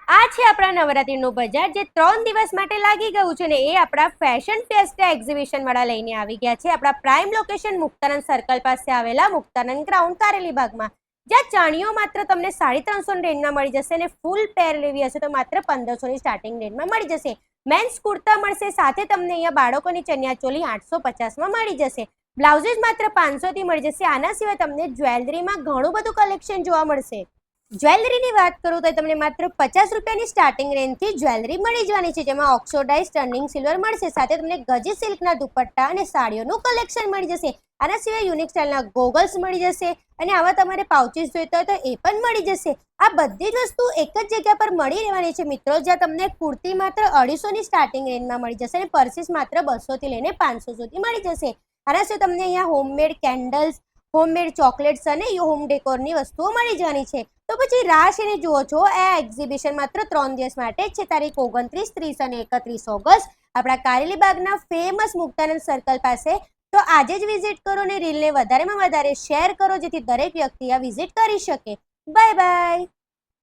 આ છે આપણા નવરાત્રીનું બજાર જે 3 દિવસ માટે લાગી ગયું છે ને એ આપણા ફેશન ફેસ્ટા એક્ઝિબિશન વાળા લઈને આવી ગયા છે આપણા પ્રાઇમ લોકેશન મુક્તાનંદ સર્કલ પાસે આવેલા મુક્તાનંદ ગ્રાઉન્ડ કારેલી બાગમાં, જ્યાં ચાણીઓ માત્ર તમને 350 રેન્જમાં મળી જશે અને ફૂલ પેર લેવી હશે તો માત્ર 1500ની સ્ટાર્ટિંગ રેન્જમાં મળી જશે. મેન્સ કુર્તા મળશે, સાથે તમને અહીંયા બાળકોની ચણિયાચોલી 850માં મળી જશે. બ્લાઉઝીસ માત્ર 500 થી મળી જશે. આના સિવાય તમને જ્વેલરીમાં ઘણું બધું કલેક્શન જોવા મળશે. જ્વેલરીની વાત કરું તો તમને માત્ર 50 રૂપિયાની સ્ટાર્ટિંગ રેન્જથી જ્વેલરી મળી જવાની છે, જેમાં ઓક્સોડાઇઝ ટર્નિંગ સિલ્વર મળશે, સાથે તમને ગજી સિલ્કના દુપટ્ટા અને સાડીઓનું કલેક્શન મળી જશે. આના સિવાય યુનિક સ્ટાઇલના ગોગલ્સ મળી જશે અને આવા તમારે પાઉચીસ જોઈતા હોય તો એ પણ મળી જશે. આ બધી જ વસ્તુ એક જ જગ્યા પર મળી રહેવાની છે મિત્રો, જ્યાં તમને કુર્તી માત્ર 250ની સ્ટાર્ટિંગ રેન્જમાં મળી જશે અને પર્સીસ માત્ર 200 થી લઈને 500 સુધી મળી જશે. આના સિવાય તમને અહીંયા હોમમેડ કેન્ડલ્સ, હોમમેડ ચોકલેટ્સ અને હોમ ડેકોરની વસ્તુઓ મળી જવાની છે. તો પછી રાહ શેને જુઓ છો? આ એક્ઝિબિશન માત્ર 3 દિવસ માટે જ છે, તારીખ 29, 30 અને 31 ઓગસ્ટ આપણા કારેલી બાગના ફેમસ મુક્તાનંદ સર્કલ પાસે. તો આજે જ વિઝિટ કરો અને રીલને વધારેમાં વધારે શેર કરો, જેથી દરેક વ્યક્તિ આ વિઝિટ કરી શકે. Bye bye.